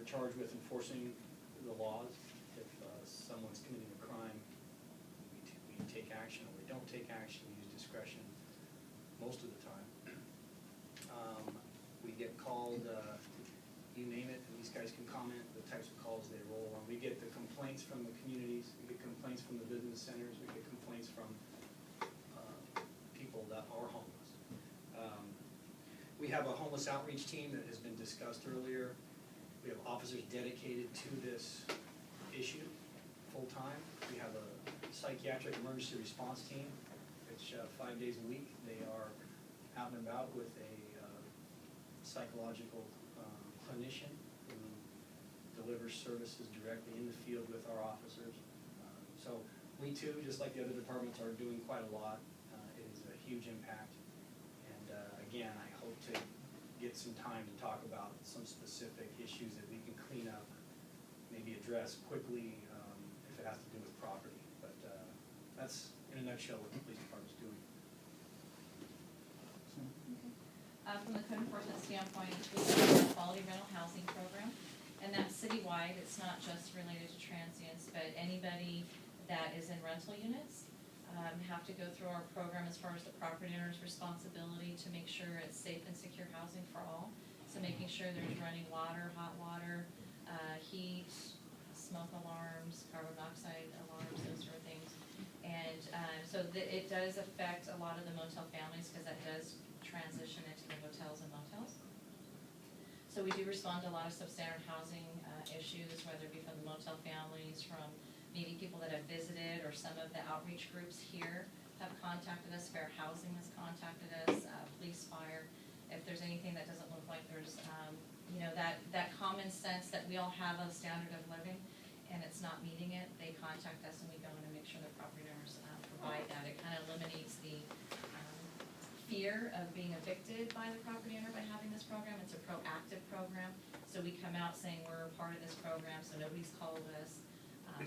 charged with enforcing the laws. If someone's committing a crime, we take action, or we don't take action. We use discretion most of the time. We get called, you name it, and these guys can comment, the types of calls they roll on. We get the complaints from the communities, we get complaints from the business centers, we get complaints from people that are homeless. We have a homeless outreach team that has been discussed earlier. We have officers dedicated to this issue full-time. We have a psychiatric emergency response team, which 5 days a week they are out and about with a psychological clinician who delivers services directly in the field with our officers. So we too, just like the other departments, are doing quite a lot. It is a huge impact. And again, I hope to get some time to talk about some specific issues that we can clean up, maybe address quickly if it has to do with property. But that's, in a nutshell, what the police department's doing. From the code enforcement standpoint, we have a quality rental housing program, and that's citywide. It's not just related to transients, but anybody that is in rental units have to go through our program as far as the property owner's responsibility to make sure it's safe and secure housing for all. So making sure there's running water, hot water, heat, smoke alarms, carbon monoxide alarms, those sort of things. And it does affect a lot of the motel families because that does transition into the hotels and motels. So we do respond to a lot of substandard housing issues, whether it be from the motel families, from maybe people that have visited, or some of the outreach groups here have contacted us. Fair Housing has contacted us, police, fire. If there's anything that doesn't look like there's, that common sense that we all have a standard of living and it's not meeting it, they contact us and we go in and make sure the property owners provide that. It kind of eliminates the fear of being evicted by the property owner by having this program. It's a proactive program, so we come out saying we're a part of this program, so nobody's called us.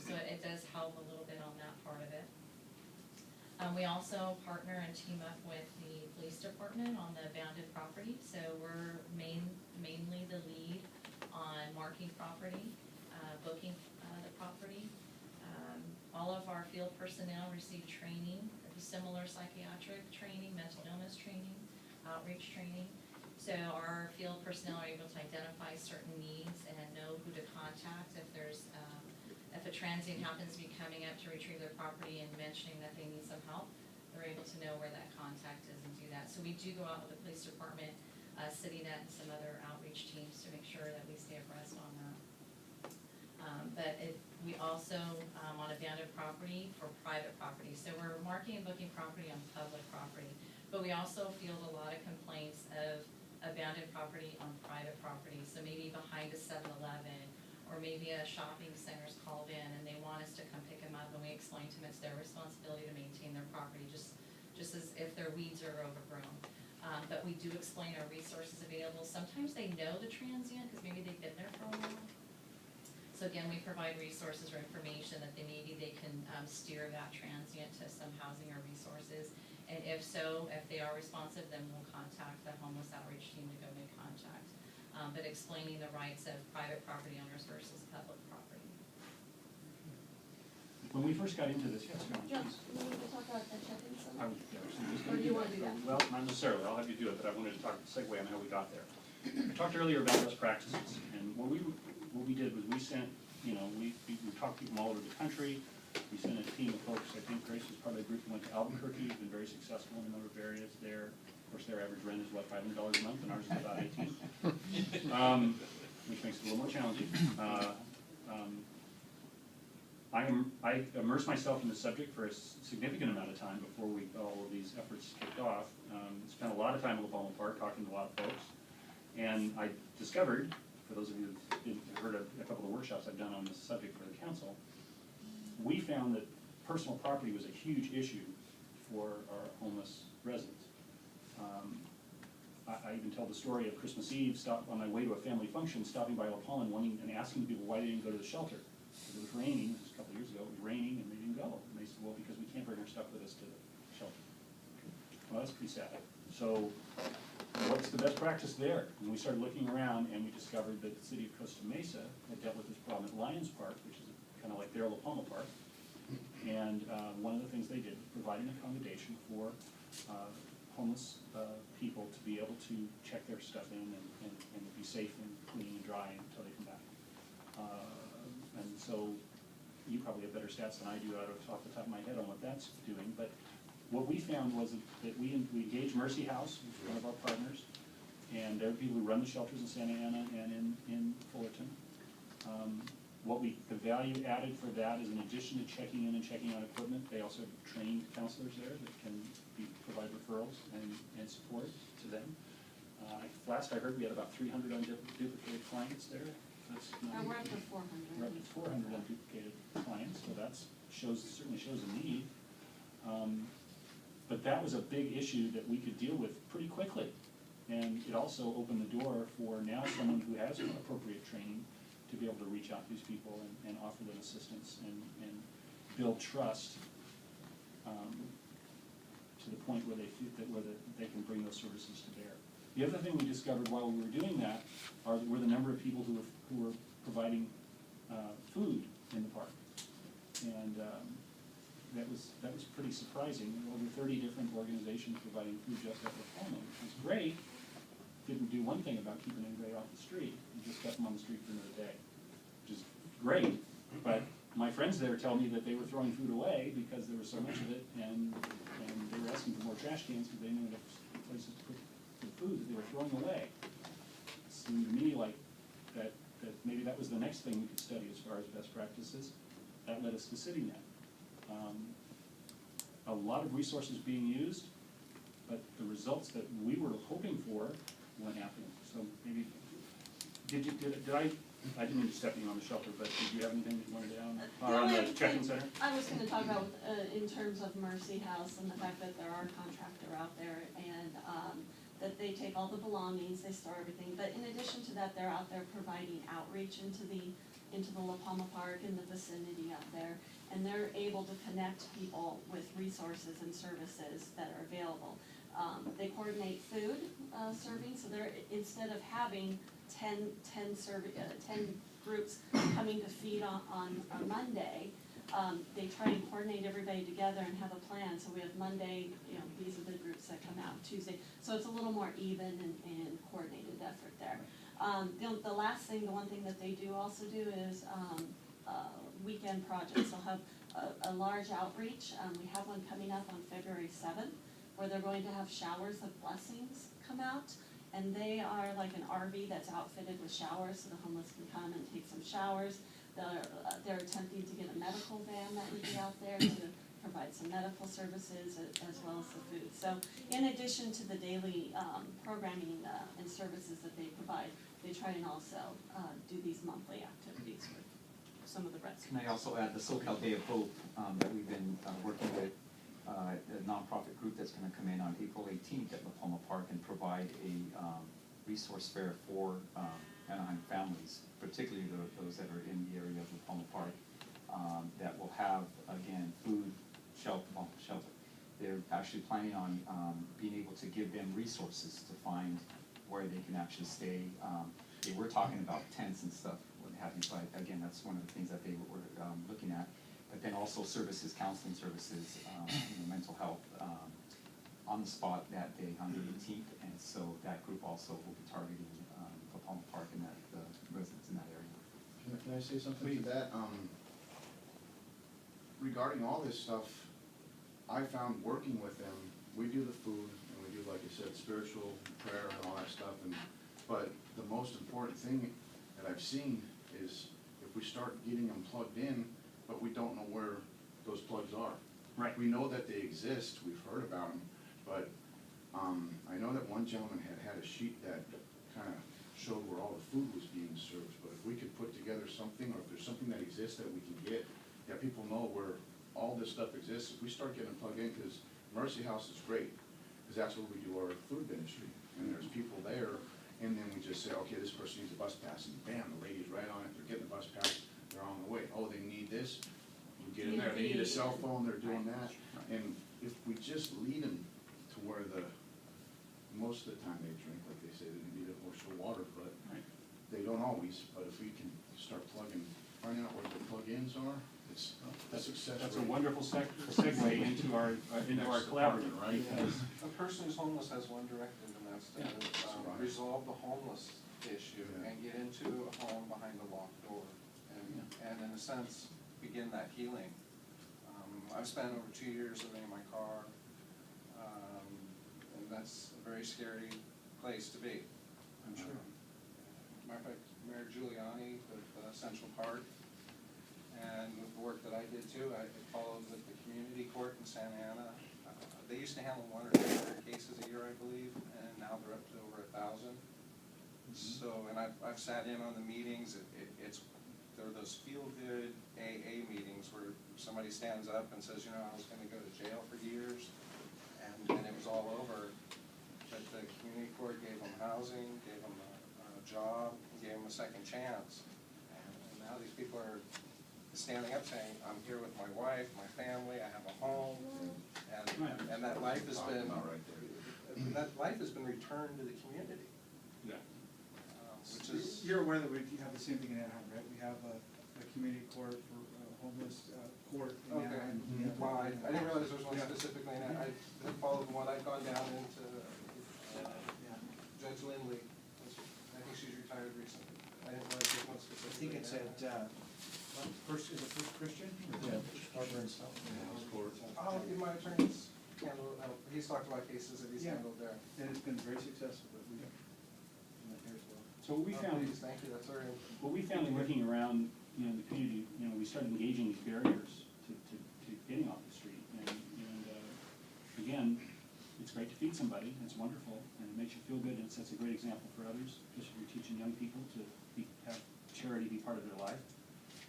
So it does help a little bit on that part of it. We also partner and team up with the police department on the abandoned property, so we're mainly the lead on marking property, booking the property. All of our field personnel receive training, similar psychiatric training, mental illness training, outreach training. So our field personnel are able to identify certain needs and know who to contact if there's if a transient happens to be coming up to retrieve their property and mentioning that they need some help, they're able to know where that contact is and do that. So we do go out with the police department, CityNet, and some other outreach teams to make sure that we stay abreast on that. We also, on abandoned property for private property. So we're marking and booking property on public property, but we also field a lot of complaints of abandoned property on private property. So maybe behind a 7-Eleven, or maybe a shopping center's called in and they want us to come pick them up, and we explain to them it's their responsibility to maintain their property, just as if their weeds are overgrown. But we do explain our resources available. Sometimes they know the transient because maybe they've been there for a while. So again, we provide resources or information that maybe they can steer that transient to some housing or resources. And if so, if they are responsive, then we'll contact the homeless outreach team to go make contact. But explaining the rights of private property owners versus public property. When we first got into this, yes, Josh, you want to talk about the check-in I summit? was, Or do you want to do that? Well, not necessarily. I'll have you do it, but I wanted to segue on how we got there. I talked earlier about best practices, and what we did was we sent, we talked to people all over the country. We sent a team of folks. I think Grace was part of the group who went to Albuquerque. Has been very successful in a number of areas there. Of course, their average rent is what, $500 a month, and ours is about $18, which makes it a little more challenging. I immersed myself in the subject for a significant amount of time before all of these efforts kicked off. Spent a lot of time at La Palma Park talking to a lot of folks, and I discovered, for those of you who've heard of a couple of workshops I've done on this subject for the council, we found that personal property was a huge issue for our homeless residents. I even tell the story of Christmas Eve, on my way to a family function, stopping by La Palma and asking people why they didn't go to the shelter. Because it was raining, this was a couple of years ago, it was raining and they didn't go. And they said, well, because we can't bring our stuff with us to the shelter. Well, that's pretty sad. So what's the best practice there? And we started looking around and we discovered that the city of Costa Mesa had dealt with this problem at Lions Park, which is kind of like their La Palma Park. And one of the things they did was provide an accommodation for homeless people to be able to check their stuff in and be safe and clean and dry until they come back. And so you probably have better stats than I do out of off the top of my head on what that's doing. But what we found was that we engaged Mercy House, which is one of our partners, and they're people who run the shelters in Santa Ana and in Fullerton. The value added for that is in addition to checking in and checking out equipment, they also have trained counselors there that can provide referrals and support to them. Last I heard, we had about 300 unduplicated clients there. That's We're up to 400. we're up to 400 unduplicated clients, so that certainly shows a need. But that was a big issue that we could deal with pretty quickly. And it also opened the door for now someone who has appropriate training to be able to reach out to these people and offer them assistance and build trust to the point where they feel that they can bring those services to bear. The other thing we discovered while we were doing that were the number of people who were providing food in the park, and that was pretty surprising. Over 30 different organizations providing food just at their home, which was great. Didn't do one thing about keeping anybody off the street. You just kept them on the street for another day, which is great. But my friends there tell me that they were throwing food away because there was so much of it, and they were asking for more trash cans because they knew enough places to put the food that they were throwing away. It seemed to me like that maybe that was the next thing we could study as far as best practices. That led us to CityNet. A lot of resources being used, but the results that we were hoping for weren't happening. So maybe, did I didn't mean to step you on the shelter, but did you have anything that you wanted to add on the check-in center? I was going to talk about in terms of Mercy House and the fact that they're our contractor out there, and that they take all the belongings, they store everything. But in addition to that, they're out there providing outreach into the La Palma Park and the vicinity out there, and they're able to connect people with resources and services that are available. They coordinate food serving, so they're, instead of having 10 groups coming to feed on Monday, they try and coordinate everybody together and have a plan. So we have Monday, these are the groups that come out, Tuesday. So it's a little more even and coordinated effort there. The last thing, the one thing that they do also do is weekend projects. They'll have a large outreach. We have one coming up on February 7th, where they're going to have showers of blessings come out. And they are like an RV that's outfitted with showers, so the homeless can come and take some showers. They're attempting to get a medical van that would be out there to provide some medical services as well as the food. So in addition to the daily programming and services that they provide, they try and also do these monthly activities with some of the residents. Can I also add the SoCal Day of Hope that we've been working with, a nonprofit group that's going to come in on April 18th at La Palma Park and provide a resource fair for Anaheim families, particularly those that are in the area of La Palma Park, that will have, again, food, shelter. They're actually planning on being able to give them resources to find where they can actually stay. They were talking about tents and stuff, what have you, but again, that's one of the things that they were looking at. But then also services, counseling services, mental health, on the spot that day on the 18th, and so that group also will be targeting La Palma Park and the residents in that area. Can I say something to that? Regarding all this stuff, I found working with them, we do the food, and we do, like you said, spiritual prayer and all that stuff, but the most important thing that I've seen is if we start getting them plugged in, but we don't know where those plugs are. Right. We know that they exist, we've heard about them, but I know that one gentleman had a sheet that kind of showed where all the food was being served, but if we could put together something, or if there's something that exists that we can get, that people know where all this stuff exists, if we start getting them plugged in, because Mercy House is great, because that's where we do our food ministry, and there's people there, and then we just say, okay, this person needs a bus pass, and bam, the lady's right on it, they're getting the bus pass, they're on the way. Oh, they need this, we get in there, they need a cell phone, they're doing that, and if we just lead them to where the most of the time they drink, like they say, they need a horse for water, but Right. they don't always, but if we can start finding out what the plug-ins are, it's a success That's a rate. wonderful segue into our collaborative, Right? because A person who's homeless has one directive, and that's to right. resolve the homeless issue Yeah. and get into a home behind a locked door. And in a sense, begin that healing. I've spent over 2 years living in my car, and that's a very scary place to be. I'm sure. Matter of fact, Mayor Giuliani with Central Park, and with the work that I did too, I followed with the community court in Santa Ana. They used to handle 100 or 200 cases a year, I believe, and now they're up to over 1,000. So, and I've sat in on the meetings, there are those feel-good AA meetings where somebody stands up and says, you know, I was gonna go to jail for years, and it was all over. But the community court gave them housing, gave them a job, gave them a second chance. And now these people are standing up saying, I'm here with my wife, my family, I have a home, and that life has been, Right there. that life has been returned to the community, yeah. which is. You're aware that we have the same thing in Anaheim, right? We have a community court for homeless court in Okay, Anaheim. We have- well, I didn't realize there was one Yeah. specifically, and I had followed the one, I'd gone down into Yeah. Judge Lindley, I think she's retired recently, I didn't realize there was one I specifically. think it's at, First Christian? Yeah, Harbor and South. Oh, my attorney's handled, he's talked about cases that he's Yeah. handled there. And it's been very successful, but we, in that here as well. So what we Oh, found, please, thank you, that's very. what we found in looking around, the community, we started engaging these barriers to getting off the street. And again, it's great to feed somebody, it's wonderful, and it makes you feel good, and it sets a great example for others, especially if you're teaching young people to have charity be part of their life.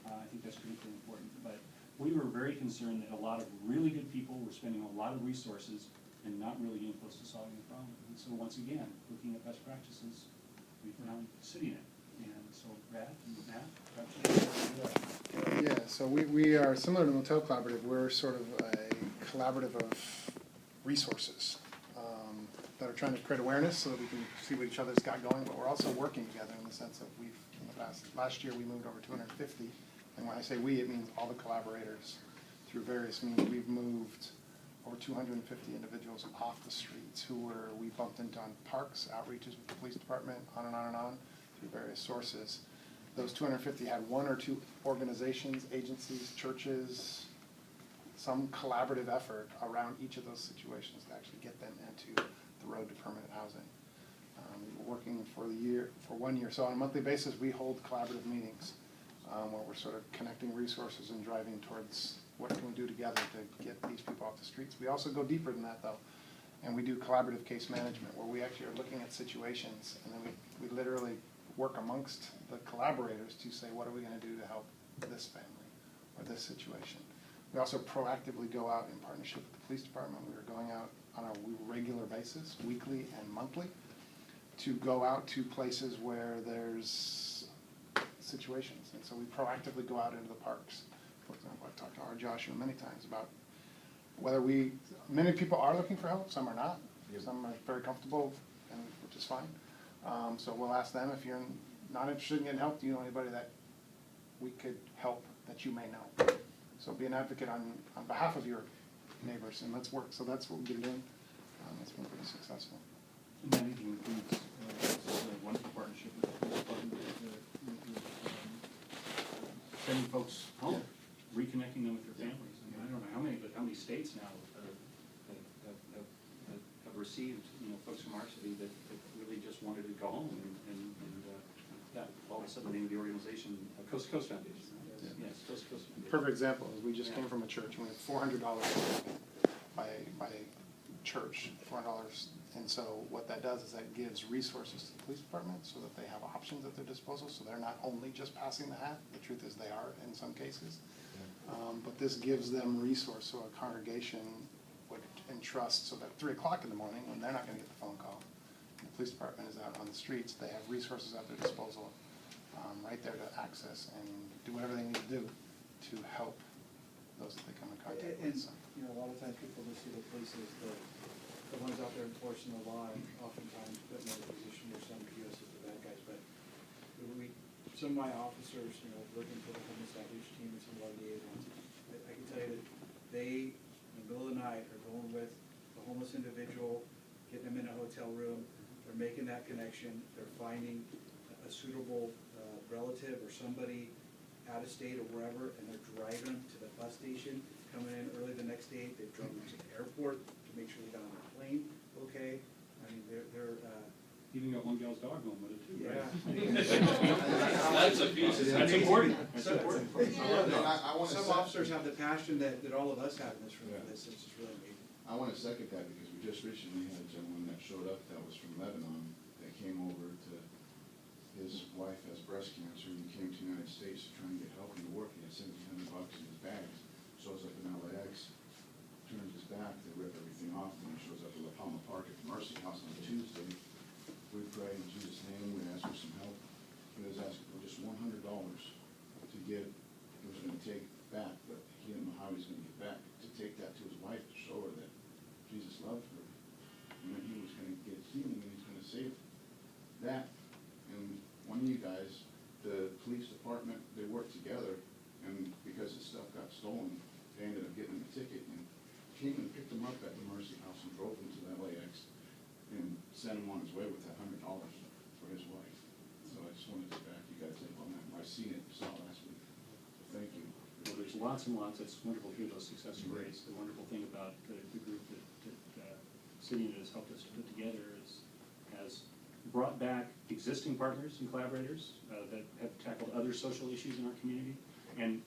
I think that's critically important. But we were very concerned that a lot of really good people were spending a lot of resources and not really getting close to solving the problem. And so once again, looking at best practices, we found CityNet. And so Brad and Matt, perhaps. Yeah, so we are similar to Motel Collaborative. We're sort of a collaborative of resources that are trying to create awareness so that we can see what each other's got going, but we're also working together in the sense that in the last year we moved over 250. And when I say we, it means all the collaborators through various means. We've moved over 250 individuals off the streets we bumped into on parks, outreaches with the police department, on and on and on, through various sources. Those 250 had one or two organizations, agencies, churches, some collaborative effort around each of those situations to actually get them into the road to permanent housing. We're working for 1 year. So on a monthly basis, we hold collaborative meetings where we're sort of connecting resources and driving towards what can we do together to get these people off the streets. We also go deeper than that, though, and we do collaborative case management, where we actually are looking at situations, and then we literally work amongst the collaborators to say, what are we gonna do to help this family or this situation? We also proactively go out in partnership with the police department. We are going out on a regular basis, weekly and monthly, to go out to places where there's situations. And so we proactively go out into the parks. For example, I've talked to our Joshua many times about whether many people are looking for help, some are not. Some are very comfortable, and which is fine. So we'll ask them, if you're not interested in getting help, do you know anybody that we could help that you may know? So be an advocate on behalf of your neighbors, and let's work. So that's what we've been doing. It's been pretty successful. And that even includes a wonderful partnership with the police department, sending folks home, reconnecting them with their families. I mean, I don't know how many states now have received, folks from our city that really just wanted to go home and all of a sudden the name of the organization, Coast to Coast Foundation. Right? Yeah. Yes, Coast to Coast Foundation. Perfect example is we just came from a church, and we had $400 by church, $400. And so what that does is that gives resources to the police department so that they have options at their disposal, so they're not only just passing the hat. The truth is they are in some cases. But this gives them resource, so a congregation would entrust, so that 3 o'clock in the morning, when they're not gonna get the phone call, and the police department is out on the streets, they have resources at their disposal, right there to access and do whatever they need to do to help those that they come in contact with. And, So, a lot of times people just see the police as the ones out there enforcing the law oftentimes put in a position where some view us as the bad guys, but some of my officers, you know, working for the homeless outreach team and some of our liaisons, I can tell you that they, in the middle of the night, are going with the homeless individual, getting them in a hotel room, they're making that connection, they're finding a suitable relative or somebody out of state or wherever, and they're driving them to the bus station, coming in early the next day, they've driven them to the airport to make sure they got on the plane, okay? I mean, they're Even got one gal's dog home with it too, right? That's a piece of. That's important, that's important. I wanna some second, officers have the passion that all of us have in this room for this, it's just really amazing. I wanna second that because we just recently had a gentleman that showed up that was from Lebanon, that came over to, his wife has breast cancer and he came to the United States to try and get help and to work. He had $1,700 in his bags, shows up in LAX, turns his back, they rip everything off, and he shows up at La Palma Park at the Mercy House on Tuesday. We pray in Jesus' name, we ask for some help. He was asking for just $100 to get, he was gonna take back, but he didn't know how he was gonna get back, to take that to his wife to show her that Jesus loved her. And then he was gonna get healing and he's gonna save that. And one of you guys, the police department, they worked together, and because his stuff got stolen, they ended up getting him a ticket and came and picked him up at the Mercy House and drove him to the LAX and sent him on his way with that $100 for his wife. So I just wanted to back you guys up on that. I've seen it, saw it last week. So thank you. Well, there's lots and lots, it's wonderful to hear those success stories. The wonderful thing about the group that City has helped us to put together is, has brought back existing partners and collaborators that have tackled other social issues in our community.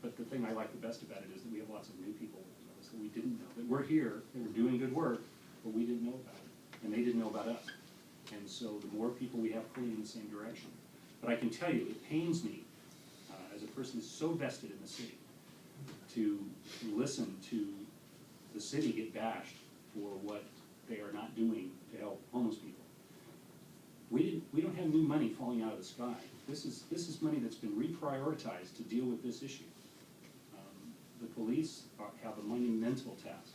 But the thing I like the best about it is that we have lots of new people that we didn't know, that we're here, that we're doing good work, but we didn't know about it, and they didn't know about us. And so the more people we have pulling in the same direction. But I can tell you, it pains me, as a person who's so vested in the city, to listen to the city get bashed for what they are not doing to help homeless people. We don't have new money falling out of the sky. This is money that's been reprioritized to deal with this issue. The police have a monumental task.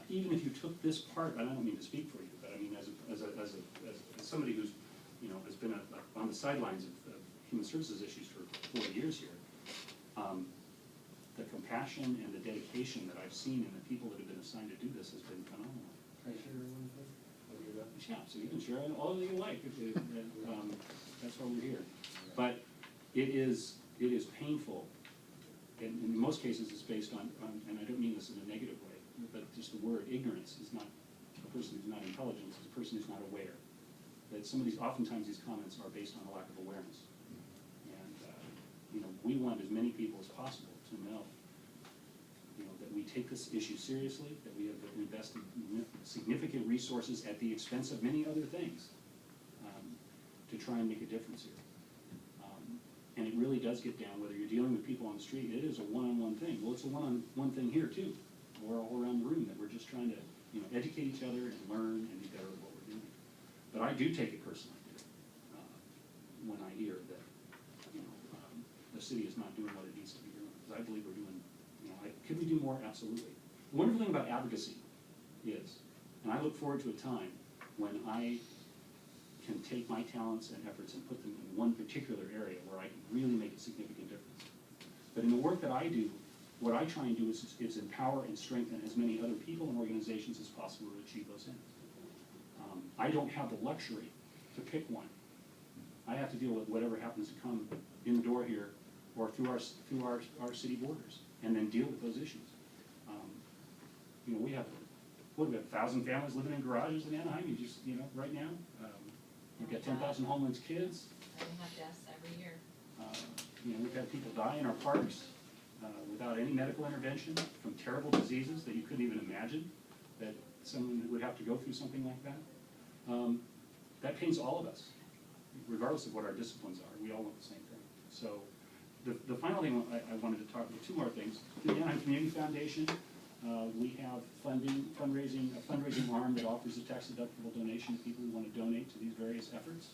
Even if you took this part, and I don't mean to speak for you, but I mean as somebody who's, you know, has been on the sidelines of human services issues for 4 years here, the compassion and the dedication that I've seen in the people that have been assigned to do this has been phenomenal. Can I share one thing? Yeah, so you can share all that you like, that's why we're here. But it is painful, and in most cases it's based on, and I don't mean this in a negative way, but just the word ignorance is not a person who's not intelligent, it's a person who's not aware. That oftentimes these comments are based on a lack of awareness. And, you know, we want as many people as possible to know, you know, that we take this issue seriously, that we have invested significant resources at the expense of many other things to try and make a difference here. And it really does get down, whether you're dealing with people on the street, it is a one-on-one thing. Well, it's a one-on-one thing here too. We're all around the room, that we're just trying to, you know, educate each other and learn and be better at what we're doing. But I do take it personally when I hear that, you know, the city is not doing what it needs to be doing. Because I believe we're doing, you know, could we do more? Absolutely. The wonderful thing about advocacy is, and I look forward to a time when I can take my talents and efforts and put them in one particular area where I can really make a significant difference. But in the work that I do, what I try and do is empower and strengthen as many other people and organizations as possible to achieve those ends. I don't have the luxury to pick one. I have to deal with whatever happens to come in the door here or through our city borders, and then deal with those issues. You know, we have 1,000 families living in garages in Anaheim. You know, right now, we've got 10,000 homeless kids. And we have deaths every year. You know, we've had people die in our parks without any medical intervention from terrible diseases that you couldn't even imagine that someone would have to go through something like that. That pains all of us, regardless of what our disciplines are. We all want the same thing. So the final thing I wanted to talk about, two more things. The Anaheim Community Foundation, we have a fundraising arm that offers a tax-deductible donation to people who want to donate to these various efforts.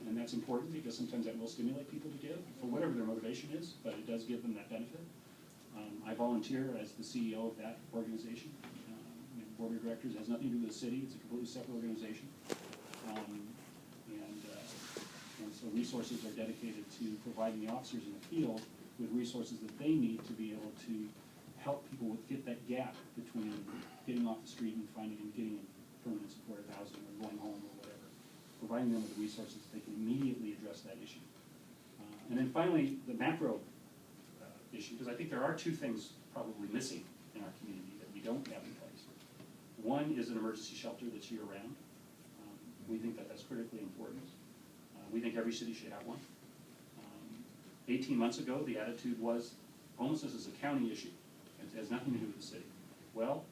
And that's important because sometimes that will stimulate people to give for whatever their motivation is, but it does give them that benefit. I volunteer as the CEO of that organization. board of directors. It has nothing to do with the city, it's a completely separate organization. And so resources are dedicated to providing the officers in the field with resources that they need to be able to help people get that gap between getting off the street and getting permanent supportive housing or going home or whatever. Providing them with the resources they can immediately address that issue. And then finally, the macro issue, because I think there are two things probably missing in our community that we don't have in place. One is an emergency shelter that's year-round. We think that that's critically important. We think every city should have one. 18 months ago, the attitude was homelessness is a county issue. It has nothing to do with the city. Well,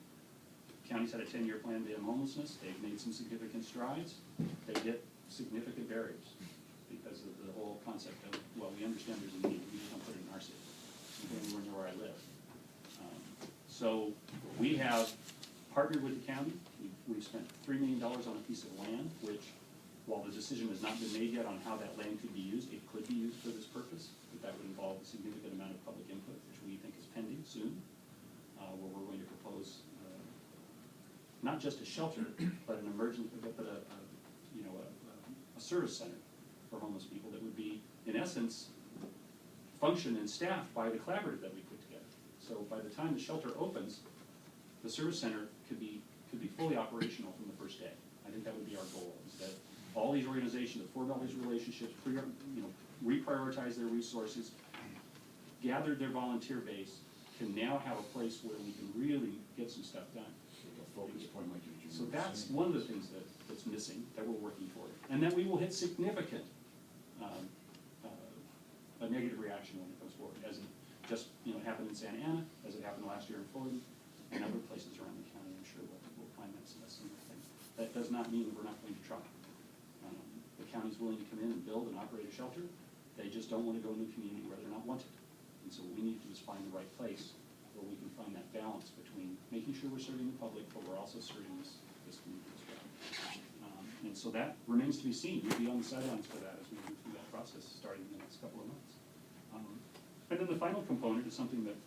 county's had a 10-year plan to end homelessness. They've made some significant strides. They hit significant barriers because of the whole concept of, well, we understand there's a need, we just don't put it in our city, anywhere near where I live. So we have partnered with the county. We've spent $3 million on a piece of land, which, while the decision has not been made yet on how that land could be used, it could be used for this purpose, but that would involve a significant amount of public input, which we think is pending soon, where we're going to propose not just a shelter, but an emergency, but a service center for homeless people that would be, in essence, functioned and staffed by the collaborative that we put together. So by the time the shelter opens, the service center could be fully operational from the first day. I think that would be our goal, is that all these organizations that form all these relationships, reprioritize their resources, gather their volunteer base, can now have a place where we can really get some stuff done. Focus point like you So that's one of the things that's missing, that we're working toward. And that we will hit significant a negative reaction when it comes forward, as it just happened in Santa Ana, as it happened last year in Fulton, and other places around the county. I'm sure we'll find that similar thing. That does not mean we're not going to try. The county's willing to come in and build and operate a shelter. They just don't want to go into a community where they're not wanted. And so what we need to do is find the right place where we can find that balance between making sure we're serving the public, but we're also serving this community as well. And so that remains to be seen. We'll be on the sidelines for that as we move through that process starting in the next couple of months. And then the final component is something that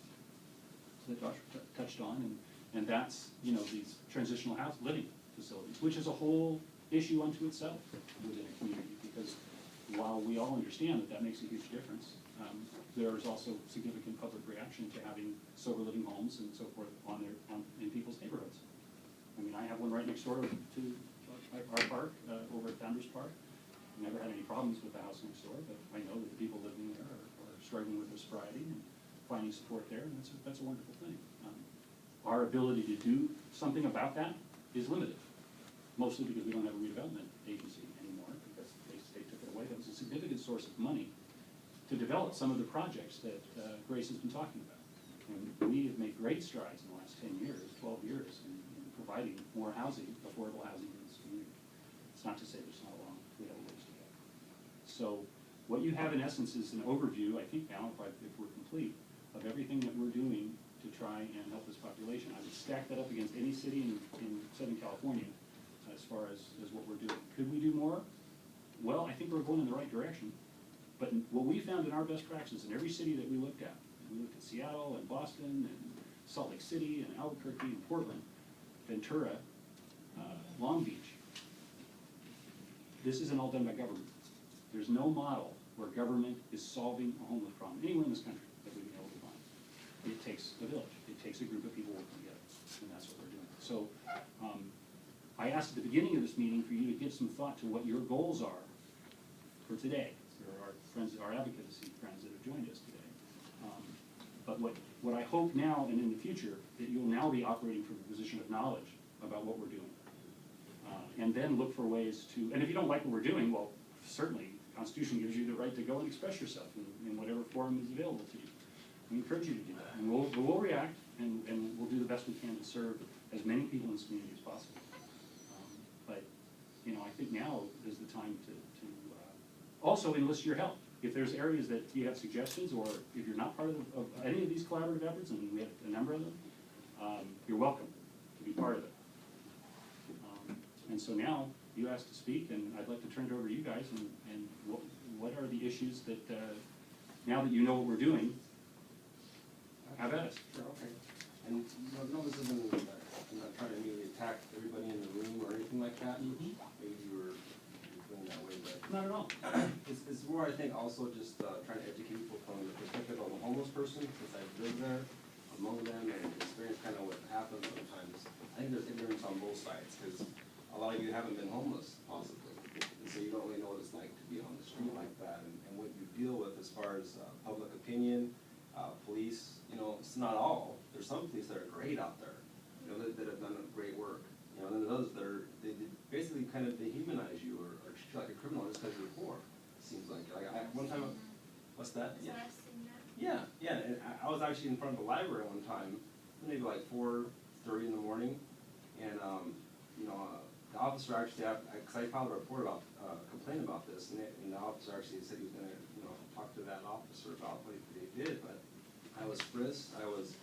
Josh touched on, and that's these transitional house living facilities, which is a whole issue unto itself within a community, because while we all understand that makes a huge difference, there is also significant public reaction to having sober living homes and so forth in people's neighborhoods. I mean, I have one right next door to our park, over at Founders Park. Never had any problems with the house next door, but I know that the people living there are struggling with their sobriety and finding support there, and that's a wonderful thing. Our ability to do something about that is limited, mostly because we don't have a redevelopment agency anymore, because they took it away. That was a significant source of money to develop some of the projects that Grace has been talking about. And we have made great strides in the last 10 years, 12 years, in providing more housing, affordable housing in this community. It's not to say there's not a long, we have a ways to go. So what you have in essence is an overview, I think now, if we're complete, of everything that we're doing to try and help this population. I would stack that up against any city in Southern California as far as what we're doing. Could we do more? Well, I think we're going in the right direction. But what we found in our best practices in every city that we looked at Seattle and Boston and Salt Lake City and Albuquerque and Portland, Ventura, Long Beach, this isn't all done by government. There's no model where government is solving a homeless problem anywhere in this country that we've been able to find. It takes a village. It takes a group of people working together, and that's what we're doing. So I asked at the beginning of this meeting for you to give some thought to what your goals are for today. There are friends, our advocacy friends that have joined us today. But what I hope now and in the future, that you'll now be operating from a position of knowledge about what we're doing. And then look for ways to, and if you don't like what we're doing, well, certainly the Constitution gives you the right to go and express yourself in whatever form is available to you. We encourage you to do that. And we'll react, and we'll do the best we can to serve as many people in this community as possible. But I think now is the time to also enlist your help. If there's areas that you have suggestions, or if you're not part of any of these collaborative efforts, and we have a number of them, you're welcome to be part of it. And so now, you asked to speak, and I'd like to turn it over to you guys, and what are the issues that, now that you know what we're doing, have at us. Sure, okay. And, no, this isn't, I'm not trying to immediately attack everybody in the room or anything like that. Maybe you were feeling that way, but. Not at all. It's more, I think, also just, trying to educate people from the perspective of a homeless person, since I've lived there among them and experienced kind of what happens sometimes. I think there's ignorance on both sides, because a lot of you haven't been homeless, possibly. And so you don't really know what it's like to be on the street like that, and what you deal with as far as, public opinion, police, you know, it's not all. There's some police that are great out there, you know, that have done great work. You know, and then there's others that are, they basically kind of dehumanize you or treat you like a criminal just because you're poor, it seems like. One time, what's that? Yeah. Yeah, and I was actually in front of the library one time, maybe like 4:30 in the morning, and, you know, the officer actually, because I filed a report about, complaint about this, and the officer actually said he was gonna, you know, talk to that officer about what they did, but I was frisked, I was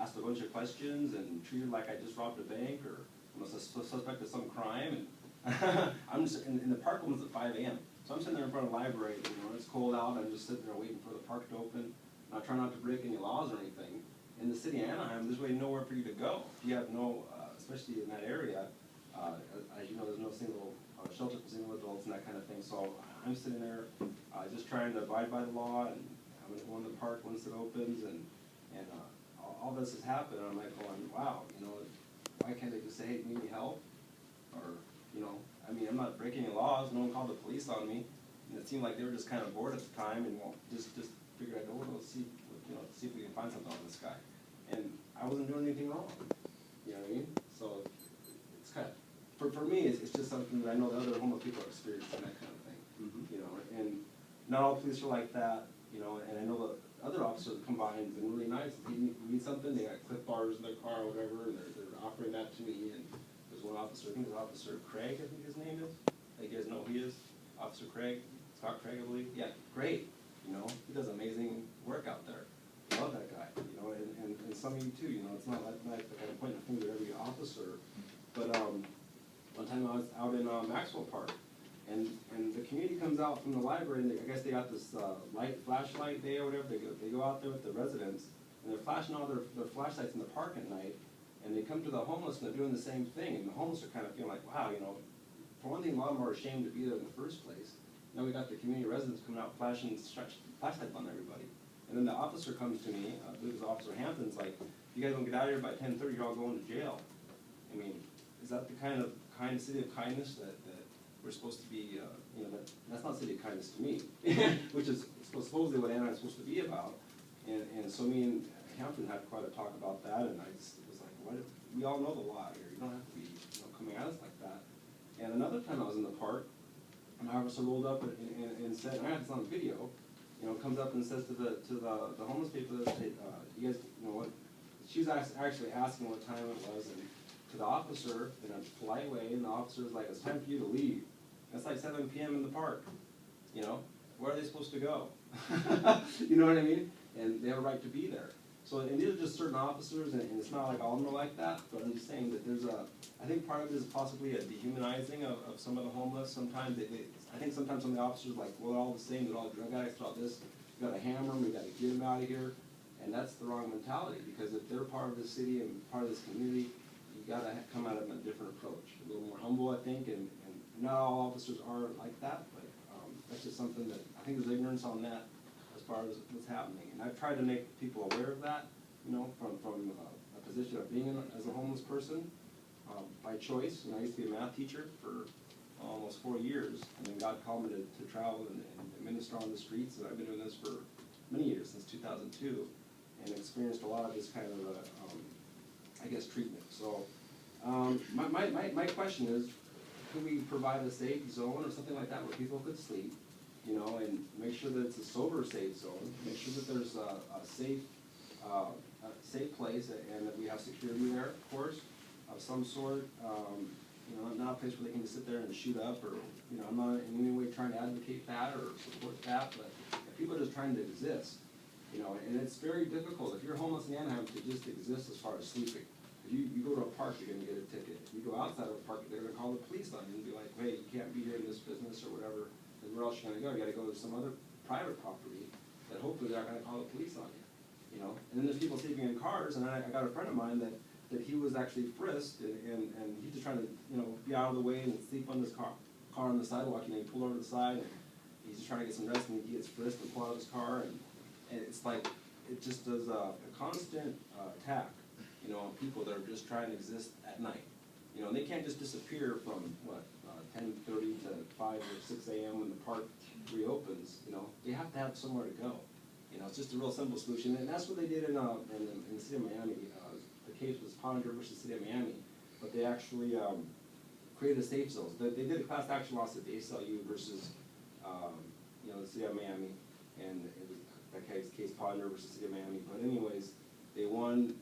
asked a bunch of questions and treated like I just robbed a bank or was a suspect of some crime, and I'm just, in the park opens at 5 a.m., so I'm sitting there in front of the library, you know, it's cold out, I'm just sitting there waiting for the park to open, and I try not to break any laws or anything. In the city of Anaheim, there's really nowhere for you to go. You have no, especially in that area, as you know, there's no single shelter for single adults and that kind of thing, so I'm sitting there just trying to abide by the law, and I'm gonna go in the park once it opens, and all this has happened, and I'm like going, wow, you know, why can't they just say, hey, need any help? Or, you know, I mean, I'm not breaking any laws, no one called the police on me, and it seemed like they were just kind of bored at the time, and just figured I'd go, well, see, you know, see if we can find something on this guy. And I wasn't doing anything wrong, you know what I mean? So, it's kind of, for me, it's just something that I know that other homeless people are experiencing, that kind of thing, you know, and not all police are like that, you know, and I know that other officers that come by and been really nice. If you need something, they got Clif Bars in their car or whatever, and they're offering that to me. And there's one officer, I think it's Officer Craig, I think his name is. You guys know who he is? Officer Craig, Scott Craig, I believe. Yeah, great. You know, he does amazing work out there. I love that guy. You know, and some of you too. You know, it's not like I kind of point the finger at every officer, but one time I was out in Maxwell Park. And the community comes out from the library, and I guess they got this flashlight day or whatever. They go out there with the residents, and they're flashing all their flashlights in the park at night. And they come to the homeless, and they're doing the same thing. And the homeless are kind of feeling like, wow, you know, for one thing, a lot of them are ashamed to be there in the first place. Now we got the community residents coming out flashing flashlights on everybody. And then the officer comes to me, I believe it was Officer Hampton's like, if you guys don't get out of here by 10:30, you're all going to jail. I mean, is that the kind of city of kindness that we're supposed to be, you know, that's not city of kindness to me, which is supposedly what Anaheim's supposed to be about. And so me and Hampton had quite a talk about that, and I just was like, what if, we all know the law here, you don't have to be, you know, coming at us like that. And another time I was in the park, an officer rolled up and said, and I had this on video, you know, comes up and says to the homeless people, that you guys, you know what, she was actually asking what time it was, and to the officer in a polite way, and the officer was like, it's time for you to leave. It's like 7 p.m. in the park, you know? Where are they supposed to go? You know what I mean? And they have a right to be there. So, and these are just certain officers, and it's not like all of them are like that, but I'm just saying that there's I think part of it is possibly a dehumanizing of some of the homeless. Sometimes I think sometimes some of the officers are like, well, they're all the same, they're all drug addicts, they're all this, we gotta hammer them, we gotta get them out of here. And that's the wrong mentality, because if they're part of the city and part of this community, you gotta come at them a different approach, a little more humble, I think, and not all officers are like that, but that's just something that, I think there's ignorance on that as far as what's happening. And I've tried to make people aware of that, you know, from a position of being as a homeless person, by choice. You know, I used to be a math teacher for almost 4 years, and then God called me to travel and minister on the streets, and I've been doing this for many years, since 2002, and experienced a lot of this kind of, I guess, treatment. So, my question is, could we provide a safe zone or something like that where people could sleep, you know, and make sure that it's a sober safe zone, make sure that there's a safe place, and that we have security there, of course, of some sort, you know, not a place where they can just sit there and shoot up, or, you know, I'm not in any way trying to advocate that or support that, but if people are just trying to exist, you know, and it's very difficult, if you're homeless in Anaheim, to just exist as far as sleeping. If you go to a park, you're gonna get a ticket. If you go outside of a park, they're gonna call the police on you and be like, hey, you can't be here in this business or whatever, and where else you gonna go? You gotta go to some other private property that hopefully they're not gonna call the police on you. You you know? And then there's people sleeping in cars, and I got a friend of mine that he was actually frisked, and he's just trying to, you know, be out of the way and sleep on this car on the sidewalk, you know, he pulled over to the side, and he's just trying to get some rest, and he gets frisked and pulled out of his car, and it's like, it just does a constant attack, you know, on people that are just trying to exist at night. You know, and they can't just disappear from, 10:30 to 5 or 6 a.m. when the park reopens, you know, they have to have somewhere to go. You know, it's just a real simple solution, and that's what they did in the city of Miami. The case was Ponder versus City of Miami, but they actually created a safe zone. They did a class action lawsuit, the ACLU versus, you know, the City of Miami, and it was that case Ponder versus City of Miami. But anyways, they won,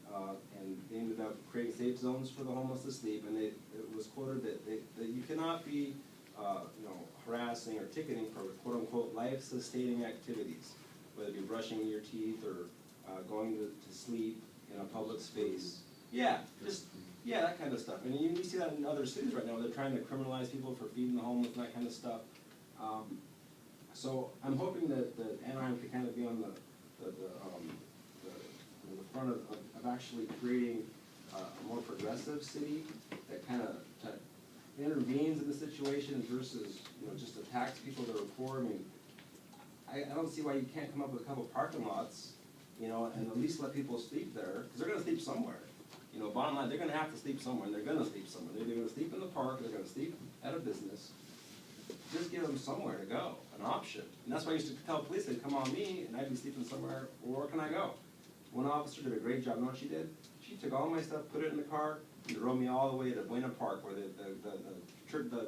and they ended up creating safe zones for the homeless to sleep, and it was quoted that you cannot be, you know, harassing or ticketing for quote-unquote life-sustaining activities, whether it be brushing your teeth or going to sleep in a public space. Yeah, that kind of stuff. And you see that in other cities right now, where they're trying to criminalize people for feeding the homeless and that kind of stuff. So I'm hoping that Anaheim can kind of be on the front of actually creating a more progressive city that kind of intervenes in the situation versus, you know, just attacks people that are poor. I mean, I don't see why you can't come up with a couple parking lots, you know, and at least let people sleep there, because they're gonna sleep somewhere. You know, bottom line, they're gonna have to sleep somewhere, and they're gonna sleep somewhere. They're gonna sleep in the park, they're gonna sleep at a business. Just give them somewhere to go, an option. And that's why I used to tell police, they'd come on me, and I'd be sleeping somewhere, where can I go? One officer did a great job. You know what she did? She took all my stuff, put it in the car, and drove me all the way to Buena Park, where the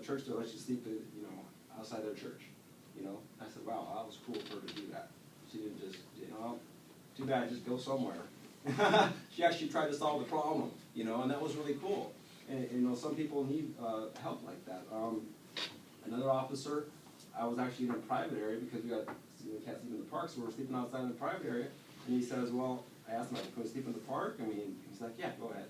church that lets you sleep, you know, outside their church. You know, I said, wow, that was cool for her to do that. She didn't just, you know, too bad, just go somewhere. She actually tried to solve the problem, you know, and that was really cool. And you know, some people need help like that. Another officer, I was actually in a private area because we can't sleep in the park, so we're sleeping outside in the private area. And he says, well, I asked him, can we sleep in the park? I mean, he's like, yeah, go ahead.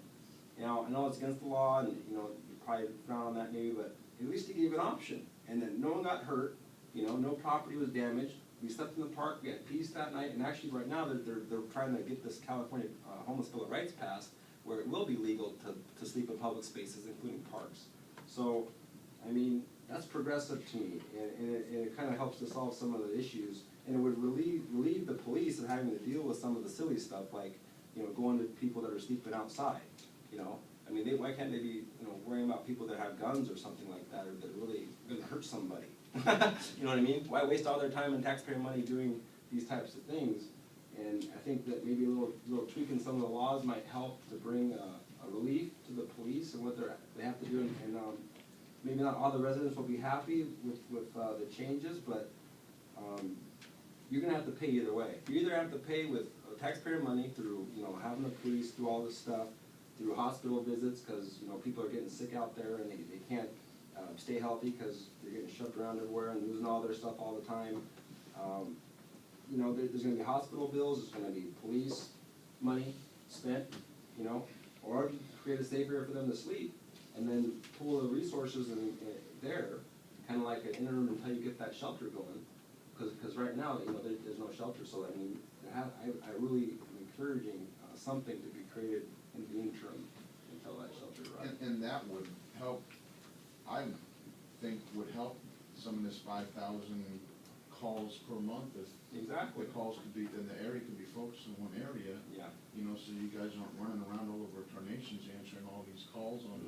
You know, I know it's against the law, and you know, you probably frown on that maybe, but at least he gave an option. And then no one got hurt, you know, no property was damaged. We slept in the park, we had peace that night, and actually right now they're trying to get this California Homeless Bill of Rights passed, where it will be legal to sleep in public spaces, including parks. So, I mean, that's progressive to me, and it kind of helps to solve some of the issues, and it would relieve the police of having to deal with some of the silly stuff, like, you know, going to people that are sleeping outside, you know? I mean, why can't they be, you know, worrying about people that have guns or something like that, or that are really gonna hurt somebody? You know what I mean? Why waste all their time and taxpayer money doing these types of things? And I think that maybe a little tweaking some of the laws might help to bring a relief to the police and what they have to do, and maybe not all the residents will be happy with the changes, but you're gonna have to pay either way. You either have to pay with taxpayer money through, you know, having the police do all this stuff, through hospital visits, because, you know, people are getting sick out there and they can't stay healthy because they're getting shoved around everywhere and losing all their stuff all the time. You know, there's gonna be hospital bills, there's gonna be police money spent, you know, or create a safe area for them to sleep, and then pool the resources in there, kind of like an interim until you get that shelter going. Because right now, you know, there's no shelter, so I mean, I really am encouraging something to be created in the interim until that shelter arrives. And that would help, I think would help some of this 5,000 calls per month. If Exactly. the calls could be, then the area could be focused in one area. Yeah. You know, so you guys aren't running around all over our nations answering all these calls on,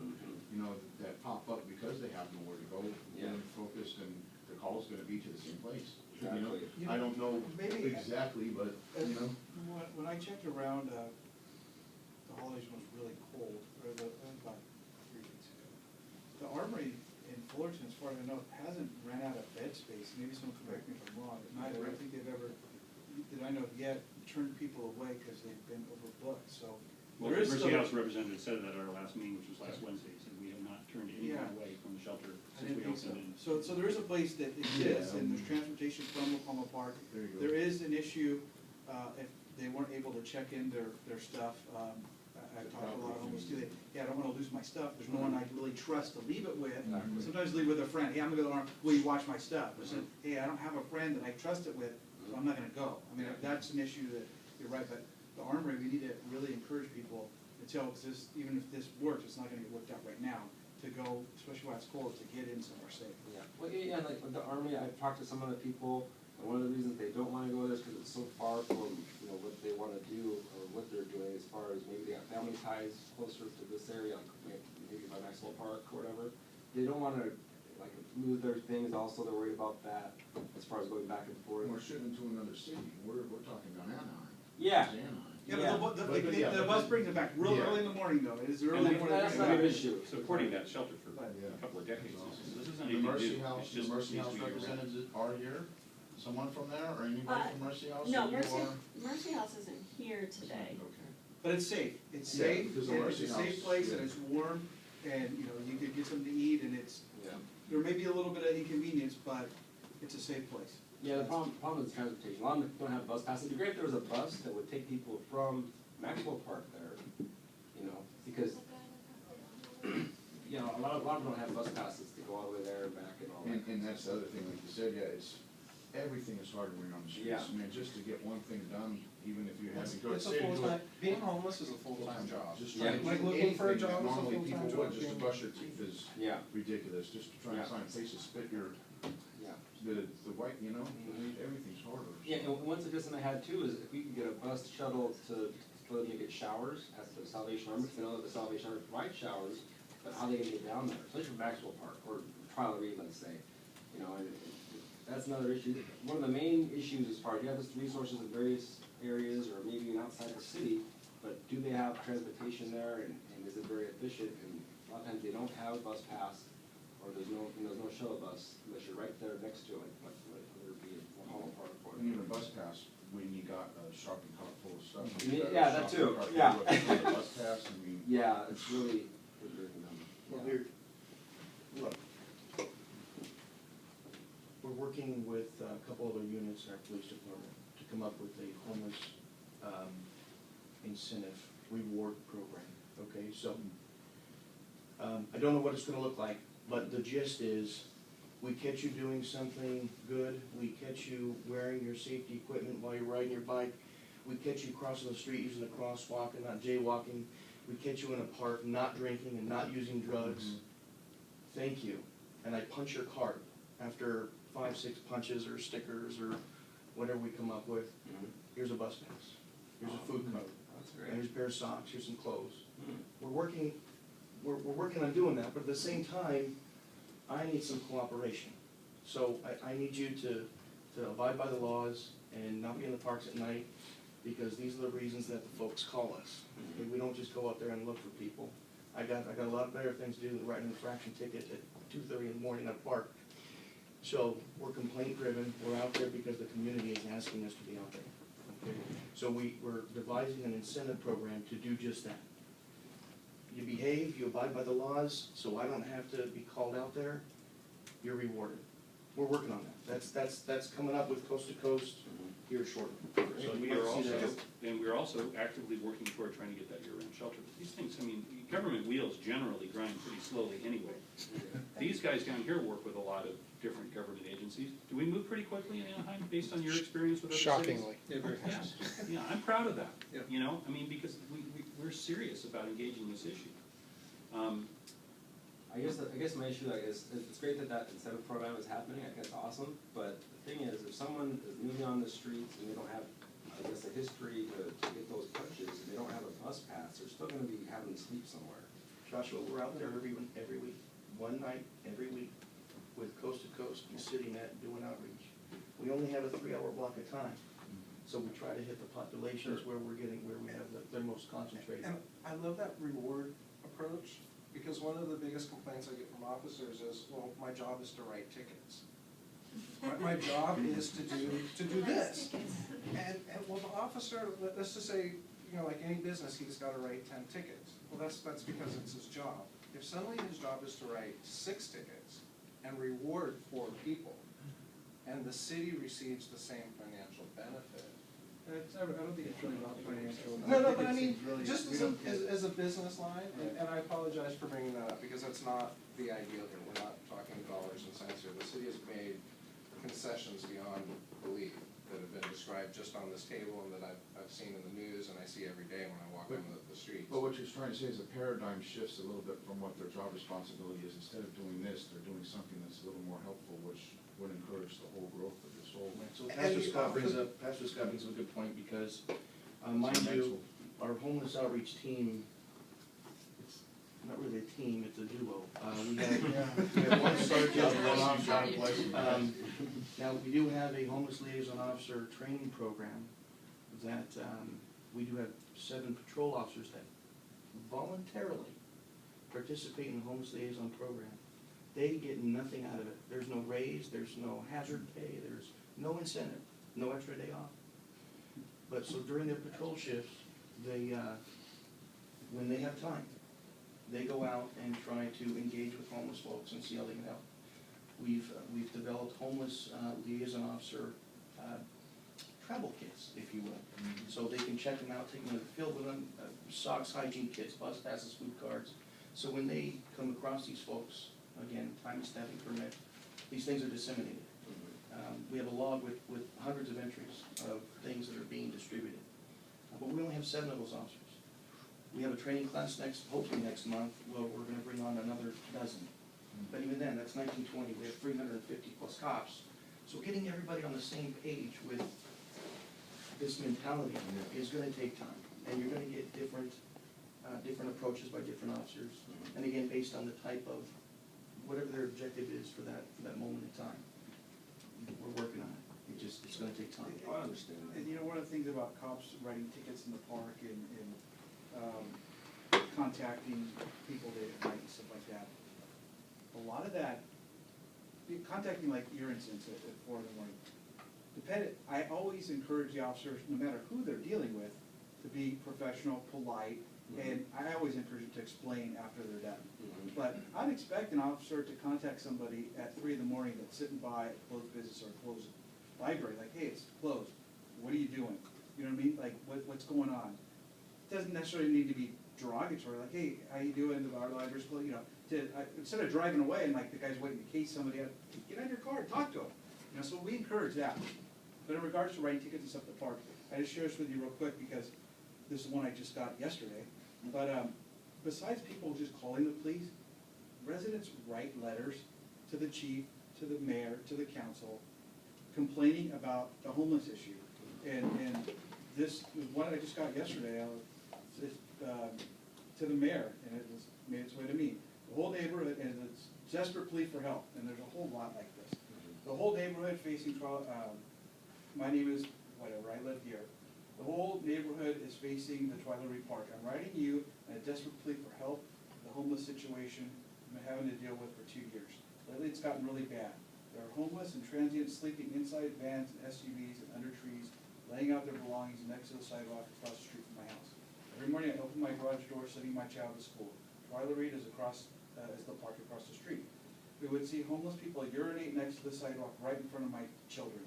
you know, that pop up because they have nowhere to go. Yeah. They're focused, and the call's gonna be to the same place. You know, Exactly. I don't know Maybe- exactly, but, you know. When I checked around, the holidays was really cold, or about 3 weeks ago. The Armory in Fullerton, as far as I know, hasn't ran out of bed space. Maybe someone correct me if I'm wrong, but neither, I don't think they've ever, that I know of yet, turned people away because they've been overbooked, so. Well, there is Mercy still- House representative said that at our last meeting, which was last Wednesday, he said we have not turned anyone Yeah. away from the shelter I since didn't we think so. opened. So there is a place that exists, Yeah. and there's transportation from Palma Park. There you go. There is an issue, if they weren't able to check in their stuff, I've talked to a lot of homeless too, I don't wanna lose my stuff, there's no one I really trust to leave it with. Exactly. Sometimes leave with a friend, hey, I'm gonna go to the arm, will you watch my stuff? I said, hey, I don't have a friend that I trust it with, so I'm not gonna go. I mean, that's an issue that, you're right, but the armory, we need to really encourage people to tell, because this, even if this works, it's not gonna get worked out right now, to go, especially while it's cold, to get in somewhere safe. Yeah, well, yeah, like with the army, I've talked to some of the people, and one of the reasons they don't wanna go there is because it's so far from, you know, what they wanna do, or what they're doing, as far as maybe they got family ties closer to this area, like maybe by Maxwell Park or whatever. They don't wanna, like, move their things, also they're worried about that, as far as going back and forth. We're shooting to another city, we're talking about Anaheim. Yeah. It's Anaheim. Yeah, but the bus brings it back real Yeah. early in the morning though, it is early And in the morning. that's And not we've an been issue. supporting that shelter for Yeah. a couple of decades, this isn't The anything new, Mercy House, it's the just Mercy needs House to be addressed. representatives are here? Someone from there, or anybody from Mercy House? No, or you Mercy, are? Mercy House isn't here today. Okay. But it's safe, it's Yeah, safe, because the and it's a Mercy safe House, place, and yeah. it's warm, and, you know, you could get something to eat, and it's, Yeah. there may be a little bit of inconvenience, but it's a safe place. Yeah, the problem is transportation. A lot of them don't have bus passes. It'd be great if there was a bus that would take people from Maxwell Park there, you know, because, you know, a lot of them don't have bus passes to go all the way there and back and all that. And that's the other thing, like you said, yeah, it's, everything is hard when you're on the streets. Yeah. I mean, just to get one thing done, even if you have to go. It's a say to do it- full-time, being homeless is a full-time job. Just Yeah. trying to Like do looking for a anything that job is a normally full-time people job, would, just to being- brush your teeth is Yeah, ridiculous, just to try and Yeah. find a place to spit your, yeah. the white, you know, everything's harder. Yeah, and one suggestion I had too is if we could get a bus shuttle to, for them to get showers at the Salvation Army, because I know that the Salvation Army provides showers, but how they gonna get down there, especially from Maxwell Park, or Trial Reed, let's say, you know, and that's another issue. One of the main issues as far as, you have this resources in various areas, or maybe even outside the city, but do they have transportation there, and is it very efficient? And a lot of times they don't have a bus pass, or there's no shuttle bus, unless you're right there next to it, like, whether it be at Hall Park or. And even a bus pass, when you got a shopping cart full of stuff. when Yeah, you got a yeah, that shopping too, cart yeah. full of Bus pass, I mean. Yeah, it's really, dumb. Well, look, we're working with a couple other units in our police department to come up with a homeless incentive reward program, okay? So, I don't know what it's gonna look like, but the gist is, we catch you doing something good, we catch you wearing your safety equipment while you're riding your bike, we catch you crossing the street using a crosswalk and not jaywalking, we catch you in a park not drinking and not using drugs. Thank you. And I punch your card after 5, 6 punches or stickers or whatever we come up with. Here's a bus pass, here's a food card, That's and great. here's a pair of socks, here's some clothes. Mm. We're working on doing that, but at the same time, I need some cooperation. So I need you to abide by the laws and not be in the parks at night, because these are the reasons that the folks call us. Okay, we don't just go out there and look for people. I got a lot better things to do than write an infraction ticket at 2:30 in the morning at a park. So we're complaint driven, we're out there because the community is asking us to be out there. Okay? So we're devising an incentive program to do just that. You behave, you abide by the laws, so I don't have to be called out there, you're rewarded. We're working on that. That's coming up with Coast to Coast here shortly. So And you we are might see also, that. and we're also actively working toward trying to get that year-round shelter. These things, I mean, government wheels generally grind pretty slowly anyway. These guys down here work with a lot of different government agencies. Do we move pretty quickly in Anaheim, based on your experience with other cities? Shockingly. Yeah, very Yeah, fast. yeah, I'm proud of that, Yeah. you know, I mean, because we're serious about engaging this issue. I guess my issue, it's great that incentive program is happening, I think it's awesome, but the thing is, if someone is newly on the streets and they don't have, I guess, a history to get those punches, and they don't have a bus pass, they're still gonna be having to sleep somewhere. Joshua, we're out there every week, one night, every week, with Coast to Coast and CityNet doing outreach. We only have a 3-hour block of time, so we try to hit the populations where we have they're most concentrated. And I love that reward approach, because one of the biggest complaints I get from officers is, well, my job is to write tickets. My job is to do this. And well, the officer, let's just say, you know, like any business, he's gotta write 10 tickets. Well, that's because it's his job. If suddenly his job is to write 6 tickets and reward 4 people, and the city receives the same financial benefit. I don't think it's really about financial. No, but I think mean, it's really- just we don't get- as a business line, and I apologize for bringing that up, because that's not the ideal here, we're not talking dollars and cents here. The city has made concessions beyond belief. that have been described just on this table and that I've seen in the news and I see every day when I walk on the streets. But what you're trying to say is the paradigm shifts a little bit from what their job responsibility is. Instead of doing this, they're doing something that's a little more helpful, which would encourage the whole growth of this whole. So Pastor Scott brings up a good point, because, mind you, our homeless outreach team, it's not really a team, it's a duo. We have one sergeant and one officer. Now, we do have a homeless liaison officer training program that, we do have 7 patrol officers that voluntarily participate in the homeless liaison program. They get nothing out of it. There's no raise, there's no hazard pay, there's no incentive, no extra day off. But so during their patrol shifts, they, when they have time, they go out and try to engage with homeless folks and see how they can help. We've developed homeless liaison officer travel kits, if you will. So they can check them out, take them to the field with them, socks, hygiene kits, bus passes, food cards. So when they come across these folks, again, time and staffing permit, these things are disseminated. We have a log with hundreds of entries of things that are being distributed. But we only have 7 of those officers. We have a training class hopefully next month, where we're gonna bring on another dozen. But even then, that's 1920, we have 350 plus cops. So getting everybody on the same page with this mentality is gonna take time. And you're gonna get different approaches by different officers. And again, based on the type of, whatever their objective is for that moment in time. We're working on it. It's gonna take time. I understand. And you know, one of the things about cops writing tickets in the park and contacting people late at night and stuff like that, a lot of that, contacting like your instance at 4 in the morning, I always encourage the officers, no matter who they're dealing with, to be professional, polite, and I always encourage them to explain after they're done. But I'd expect an officer to contact somebody at 3 in the morning that's sitting by a closed business or a closed library, like, hey, it's closed, what are you doing? You know what I mean, like, what's going on? It doesn't necessarily need to be derogatory, like, hey, how you doing, our library's closed, you know, instead of driving away and like the guy's waiting to case somebody out, get out of your car and talk to him. You know, so we encourage that. But in regards to writing tickets and stuff at the park, I just share this with you real quick because this is one I just got yesterday. But besides people just calling the police, residents write letters to the chief, to the mayor, to the council, complaining about the homeless issue. And this one I just got yesterday, to the mayor, and it was made its way to me. The whole neighborhood, and it's desperate plea for help, and there's a whole lot like this. The whole neighborhood facing, my name is, whatever, I live here. The whole neighborhood is facing the Twilery Park. I'm writing you a desperate plea for help, the homeless situation I've been having to deal with for 2 years. Lately, it's gotten really bad. There are homeless and transients sleeping inside vans and SUVs and under trees, laying out their belongings next to the sidewalk across the street from my house. Every morning, I open my garage door, sending my child to school. Twilery is the park across the street. We would see homeless people urinate next to the sidewalk right in front of my children.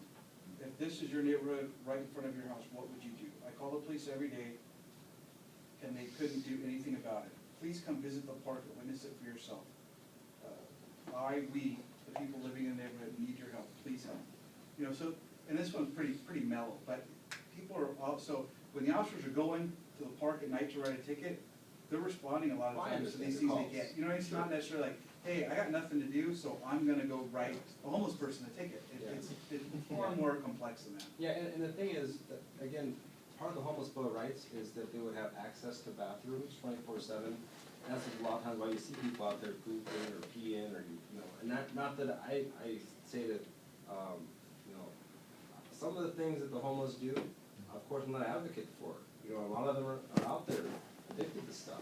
If this is your neighborhood, right in front of your house, what would you do? I call the police every day, and they couldn't do anything about it. Please come visit the park and witness it for yourself. We, the people living in the neighborhood, need your help. Please help. You know, so, and this one's pretty mellow, but people are also, when the officers are going to the park at night to write a ticket, they're responding a lot of times to these things they get. You know, it's not necessarily like, hey, I got nothing to do, so I'm gonna go write a homeless person a ticket. It's far more complex than that. Yeah, and the thing is, that, again, part of the homeless bill of rights is that they would have access to bathrooms 24/7. And that's a lot of times why you see people out there pooping or peeing or, you know, and not that I say that, you know, some of the things that the homeless do, of course, I'm not an advocate for. You know, a lot of them are out there addicted to stuff.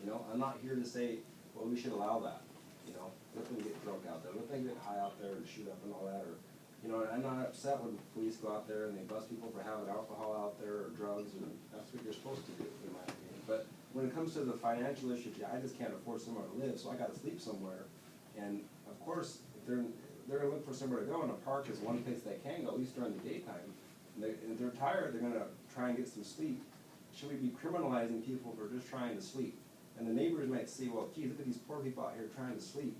You know, I'm not here to say, well, we should allow that. You know, let them get drunk out there, let them get high out there and shoot up and all that, or, you know, I'm not upset when police go out there and they bust people for having alcohol out there or drugs, and that's what you're supposed to do, in my opinion. But when it comes to the financial issue, I just can't afford somewhere to live, so I gotta sleep somewhere. And of course, if they're gonna look for somewhere to go, and a park is one place they can go, at least during the daytime. And if they're tired, they're gonna try and get some sleep. Should we be criminalizing people for just trying to sleep? And the neighbors might see, well, gee, look at these poor people out here trying to sleep,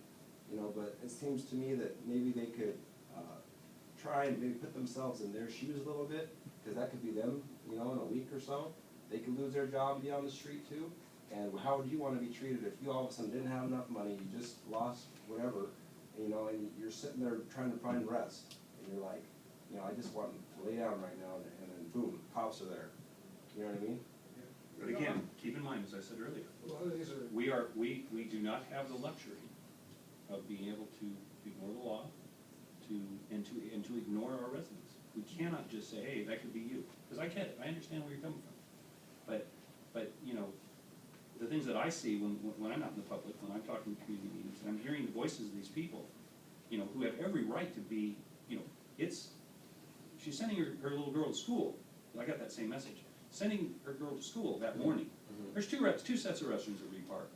you know, but it seems to me that maybe they could try and maybe put themselves in their shoes a little bit, because that could be them, you know, in a week or so. They could lose their job and be on the street too. And how would you wanna be treated if you all of a sudden didn't have enough money, you just lost whatever, you know, and you're sitting there trying to find rest, and you're like, you know, I just want to lay down right now, and then boom, cops are there. You know what I mean? But again, keep in mind, as I said earlier, A lot of these are. we do not have the luxury of being able to ignore the law, and to ignore our residents. We cannot just say, hey, that could be you, because I get it, I understand where you're coming from. But, you know, the things that I see when I'm out in the public, when I'm talking to community meetings, and I'm hearing the voices of these people, you know, who have every right to be, you know, she's sending her little girl to school, I got that same message, sending her girl to school that morning. There's two sets of restrooms at Reed Park.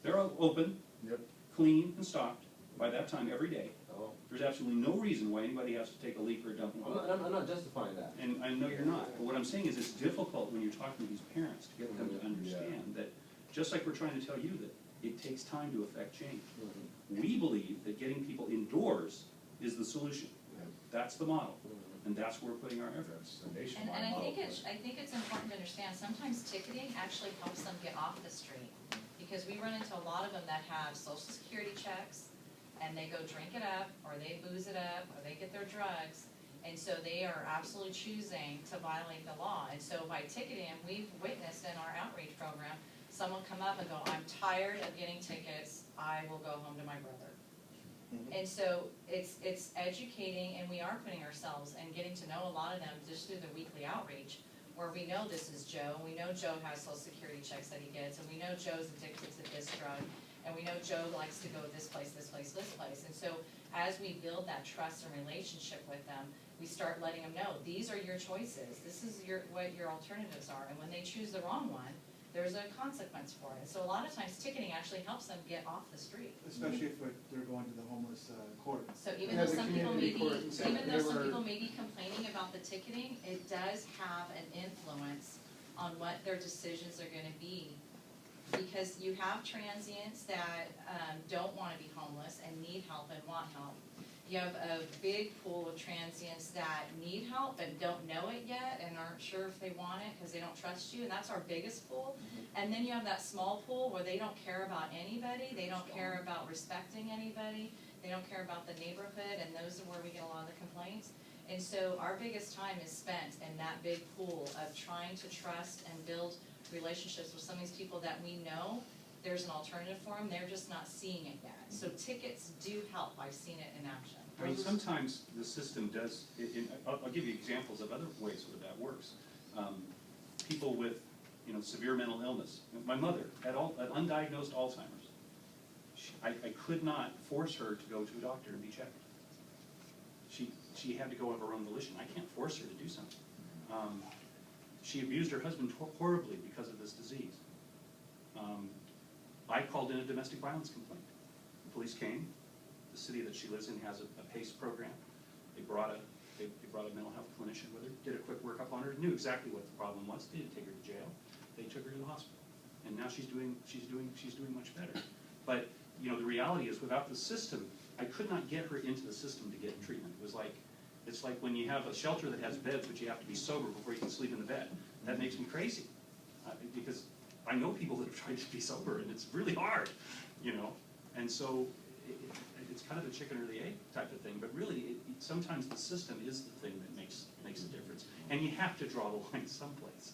They're all open, Yep. clean and stocked by that time every day. Oh. There's absolutely no reason why anybody has to take a leak or a dump. I'm not justifying that. And I know you're not, but what I'm saying is it's difficult when you're talking to these parents to get them to understand that, just like we're trying to tell you, that it takes time to affect change. We believe that getting people indoors is the solution. That's the model, and that's where we're putting our efforts. That's the And nationwide I model. think it's important to understand, sometimes ticketing actually helps them get off the street. Because we run into a lot of them that have social security checks, and they go drink it up, or they booze it up, or they get their drugs. And so they are absolutely choosing to violate the law. And so by ticketing, we've witnessed in our outreach program, someone come up and go, I'm tired of getting tickets, I will go home to my brother. And so it's educating, and we are putting ourselves and getting to know a lot of them just through the weekly outreach, where we know this is Joe, and we know Joe has social security checks that he gets, and we know Joe's addicted to this drug, and we know Joe likes to go this place, this place, this place. And so as we build that trust and relationship with them, we start letting them know, these are your choices, this is what your alternatives are, and when they choose the wrong one, there's a consequence for it. So a lot of times ticketing actually helps them get off the street. Especially if they're going to the homeless court. So even Yeah, though the some people may community be, court and stuff, even though some they were- people may be complaining about the ticketing, it does have an influence on what their decisions are gonna be. Because you have transients that, don't wanna be homeless and need help and want help. You have a big pool of transients that need help but don't know it yet and aren't sure if they want it because they don't trust you, and that's our biggest pool. And then you have that small pool where they don't care about anybody, they don't care about respecting anybody, they don't care about the neighborhood, and those are where we get a lot of the complaints. And so our biggest time is spent in that big pool of trying to trust and build relationships with some of these people that we know there's an alternative for them, they're just not seeing it yet. So tickets do help, I've seen it in action. I mean, sometimes the system does, I'll give you examples of other ways where that works. People with, you know, severe mental illness. My mother had undiagnosed Alzheimer's. I could not force her to go to a doctor and be checked. She had to go of her own volition. I can't force her to do something. She abused her husband horribly because of this disease. I called in a domestic violence complaint. The police came. The city that she lives in has a PACE program. They brought a mental health clinician with her, did a quick workup on her, knew exactly what the problem was. They didn't take her to jail. They took her to the hospital, and now she's doing much better. But you know, the reality is, without the system, I could not get her into the system to get treatment. It's like when you have a shelter that has beds, but you have to be sober before you can sleep in the bed. That makes me crazy, because I know people that have tried to be sober, and it's really hard, you know. And so it's kind of a chicken or the egg type of thing. But really, sometimes the system is the thing that makes a difference, and you have to draw the line someplace.